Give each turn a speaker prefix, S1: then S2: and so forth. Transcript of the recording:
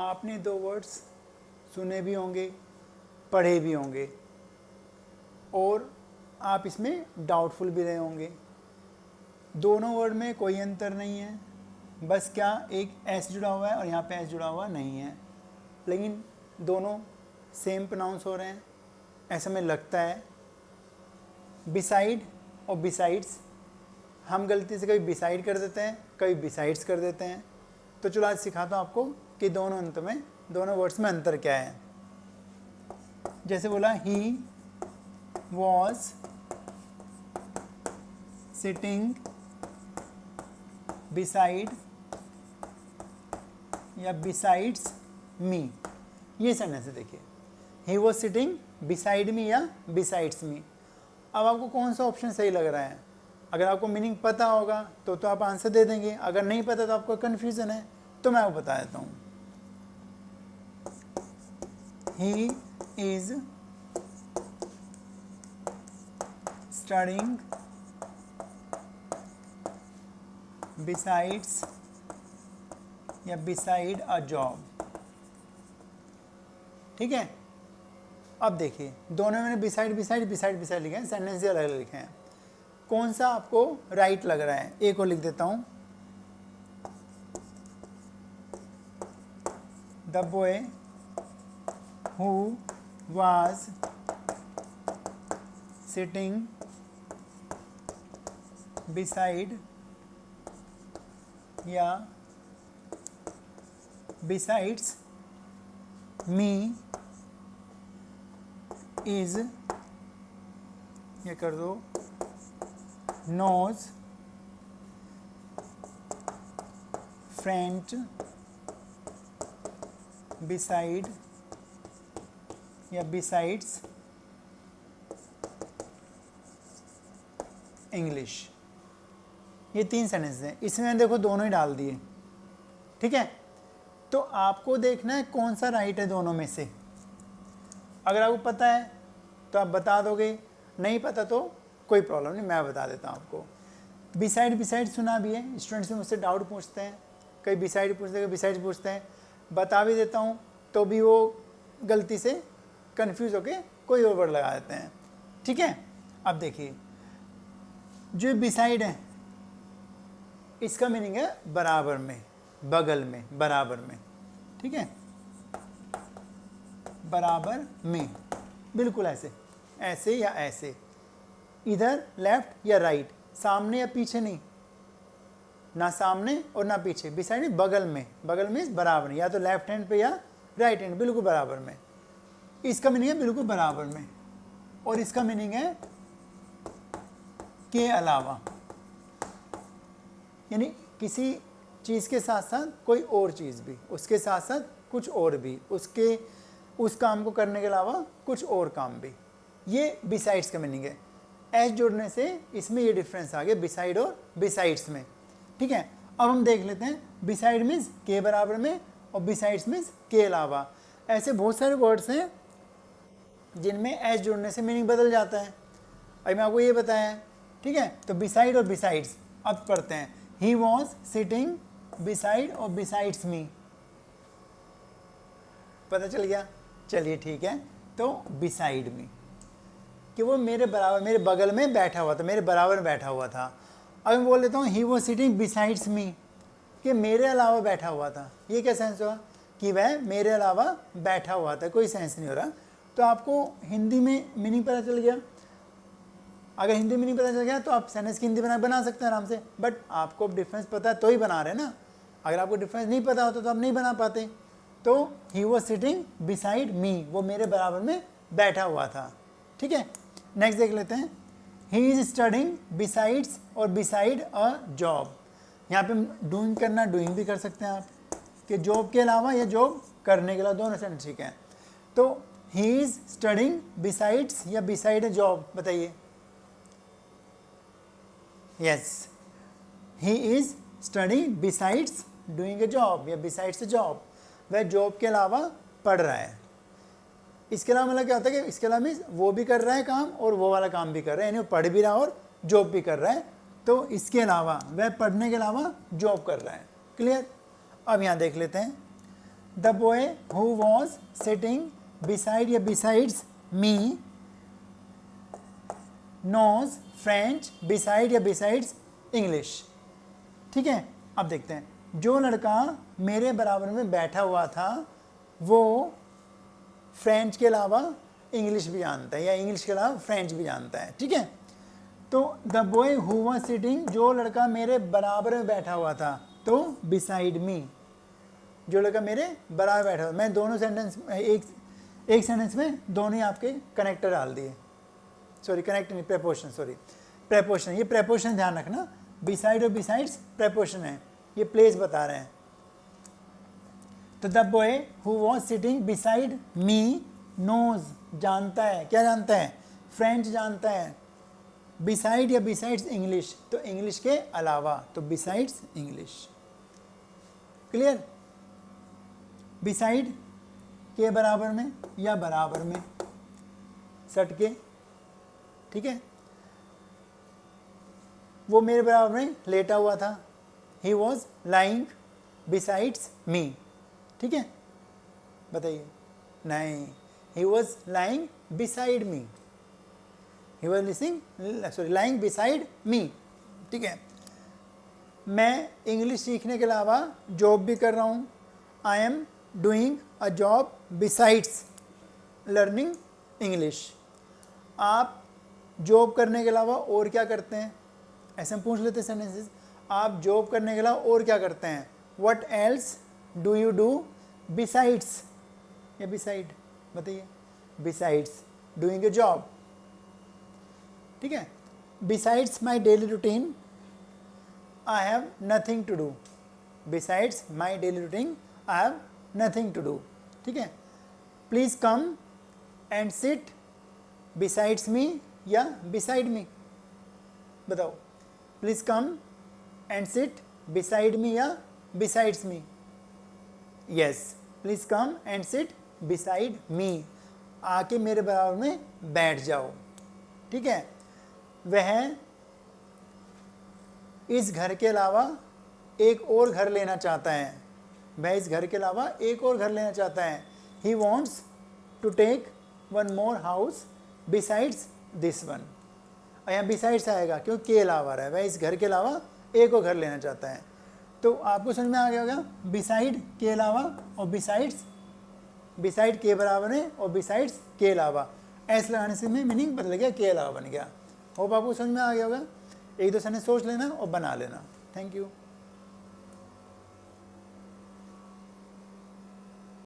S1: आपने दो वर्ड्स सुने भी होंगे, पढ़े भी होंगे और आप इसमें डाउटफुल भी रहे होंगे। दोनों वर्ड में कोई अंतर नहीं है, बस क्या एक एस जुड़ा हुआ है और यहाँ पे एस जुड़ा हुआ नहीं है, लेकिन दोनों सेम प्रोनाउंस हो रहे हैं, ऐसा हमें लगता है। बिसाइड और बिसाइड्स, हम गलती से कभी बिसाइड कर देते हैं, कभी बिसाइड्स कर देते हैं। तो चलो आज सिखाता हूँ आपको कि दोनों वर्ड्स में अंतर क्या है। जैसे बोला ही वॉज सिटिंग बिसाइड या बिसाइड्स मी, ये सेंटेंस है। देखिए, he was sitting beside me या बिसाइड्स मी। अब आपको कौन सा ऑप्शन सही लग रहा है? अगर आपको मीनिंग पता होगा तो आप आंसर दे देंगे, अगर नहीं पता तो आपको कन्फ्यूज़न है तो मैं आपको बता देता हूँ। ही इज स्टडीइंग बिसाइड्स या बिसाइड अ जॉब। ठीक है, अब देखिए दोनों में मैंने बिसाइड बिसाइड बिसाइड बिसाइड लिखे हैं, सेंटेंस अलग अलग लिखे हैं। कौन सा आपको राइट लग रहा है? एक और लिख देता हूं, the boy who was sitting beside या बिसाइड्स मी इज, ये कर दो, नोज फ्रेंच बिसाइड या बिसाइड्स इंग्लिश। ये तीन सेंटेंस हैं, इसमें देखो दोनों ही डाल दिए। ठीक है, तो आपको देखना है कौन सा राइट है दोनों में से। अगर आपको पता है तो आप बता दोगे, नहीं पता तो कोई प्रॉब्लम नहीं, मैं बता देता हूँ आपको। बिसाइड बिसाइड सुना भी है, स्टूडेंट्स मुझसे डाउट पूछते हैं, कई बिसाइड पूछते हैं, कई बिसाइड पूछते हैं, बता भी देता हूँ तो भी वो गलती से कंफ्यूज होके कोई और वर्ड लगा देते हैं। ठीक है, अब देखिए जो बिसाइड है इसका मीनिंग है बराबर में, बगल में, बराबर में। ठीक है, बराबर में, बिल्कुल ऐसे, ऐसे या ऐसे, इधर लेफ्ट या राइट, सामने या पीछे नहीं, ना सामने और ना पीछे। बिसाइड में बगल में, बगल में बराबर, या तो लेफ्ट हैंड पे या राइट हैंड, बिल्कुल बराबर में। इसका मीनिंग है बिल्कुल बराबर में, और इसका मीनिंग है के अलावा, यानी किसी चीज़ के साथ साथ कोई और चीज़ भी, उसके साथ साथ कुछ और भी, उस काम को करने के अलावा कुछ और काम भी, ये बिसाइड्स का मीनिंग है। एस जोड़ने से इसमें ये डिफरेंस आ गया बिसाइड और बिसाइड्स में। ठीक है, अब हम देख लेते हैं, बिसाइड मीन्स के बराबर में और बिसाइड्स मीन्स के अलावा। ऐसे बहुत सारे वर्ड्स हैं जिनमें एस जोड़ने से मीनिंग बदल जाता है। अभी मैं आपको ये बताया है। ठीक है, तो बिसाइड और बिसाइड्स अब पढ़ते हैं। ही वॉज सिटिंग बिसाइड और बिसाइड्स मी, पता चल गया? चलिए ठीक है, तो बिसाइड मी कि वो मेरे बराबर, मेरे बगल में बैठा हुआ था, मेरे बराबर में बैठा हुआ था। अब मैं बोल देता हूँ ही वॉज सिटिंग बिसाइड्स मी, कि मेरे अलावा बैठा हुआ था। ये क्या सेंस हुआ कि वह मेरे अलावा बैठा हुआ था, कोई सेंस नहीं हो रहा। तो आपको हिंदी में मीनिंग पता चल गया। अगर हिंदी मीनिंग पता चल गया तो आप सेंटेंस की हिंदी बना सकते हैं आराम से, बट आपको डिफरेंस पता है तो ही बना रहे ना। अगर आपको डिफरेंस नहीं पता होता तो आप नहीं बना पाते। तो ही वॉज सिटिंग बिसाइड मी, वो मेरे बराबर में बैठा हुआ था। ठीक है, नेक्स्ट देख लेते हैं। ही इज स्टडिंग बिसाइड्स और बिसाइड अ जॉब। यहाँ पे डूइंग करना, डूइंग भी कर सकते हैं आप, कि जॉब के अलावा या जॉब करने के अलावा, दोनों सेंटेंस ठीक है। तो ही इज स्टडिंग बिसाइड्स या बिसाइड अ जॉब, बताइए। Yes, he is studying besides doing a job या बिसाइड्स अ जॉब, वह जॉब के अलावा पढ़ रहा है। इसके अलावा मतलब क्या होता है कि इसके अलावा मीन्स वो भी कर रहा है काम और वो वाला काम भी कर रहा है, यानी वो पढ़ भी रहा है और जॉब भी कर रहा है। तो इसके अलावा, वह पढ़ने के अलावा जॉब कर रहा है। क्लियर? अब यहाँ देख लेते हैं, the boy who was sitting beside या बिसाइड्स मी नोज फ्रेंच बिसाइड या बिसाइड्स इंग्लिश। ठीक है, अब देखते हैं, जो लड़का मेरे बराबर में बैठा हुआ था वो फ्रेंच के अलावा इंग्लिश भी जानता है या इंग्लिश के अलावा फ्रेंच भी जानता है। ठीक है, तो the boy who was sitting, जो लड़का मेरे बराबर में बैठा हुआ था, तो बिसाइड मी, जो लड़का मेरे बराबर बैठा हुआ। मैं दोनों सेंटेंस एक सेंटेंस में दोनों ही आपके कनेक्टर डाल दिए, सॉरी कनेक्ट नहीं, प्रेपोजिशन, सॉरी प्रेपोजिशन, ये प्रेपोजिशन ध्यान रखना, बिसाइड और बिसाइड्स प्रेपोजिशन है, ये प्लेस बता रहे हैं। तो the boy who was sitting beside me knows, जानता है, क्या जानता है, फ्रेंच जानता है, बिसाइड या बिसाइड्स इंग्लिश, तो इंग्लिश के अलावा, तो बिसाइड्स इंग्लिश। क्लियर, बिसाइड के बराबर में या बराबर में, सट के। ठीक है, वो मेरे बराबर में लेटा हुआ था, ही वॉज लाइंग बिसाइड्स मी। ठीक है, बताइए, नहीं, he was lying beside me, he was listening, sorry lying beside me. ठीक है, मैं इंग्लिश सीखने के अलावा जॉब भी कर रहा हूँ, I am doing a job besides learning English. आप जॉब करने के अलावा और क्या करते हैं, ऐसे हम पूछ लेते हैं सेंटेंसेस, आप जॉब करने के अलावा और क्या करते हैं, what else do you do besides या बिसाइड, बताइए, बिसाइड्स डूइंग ए जॉब। ठीक है, besides my daily routine I have nothing to do, besides my daily routine I have nothing to do. ठीक है, please come and sit besides me या beside me, बताओ, please come and sit beside me या besides me. Yes, please come and sit beside me, आके मेरे बराबर में बैठ जाओ। ठीक है, वह इस घर के अलावा एक और घर लेना चाहता है, वह इस घर के अलावा एक और घर लेना चाहता है, he wants to take one more house besides this one. यहाँ बिसाइड्स आएगा क्योंकि के अलावा रहा है, वह इस घर के अलावा एक और घर लेना चाहता है। तो आपको समझ में आ गया होगा, बिसाइड के अलावा और बिसाइड्स, बिसाइड के बराबर है और बिसाइड्स के अलावा, ऐसे लगाने से में मीनिंग बदल गया, के अलावा बन गया। होप आपको समझ में आ गया होगा। एक दो सेंटेंस सोच लेना और बना लेना। Thank you.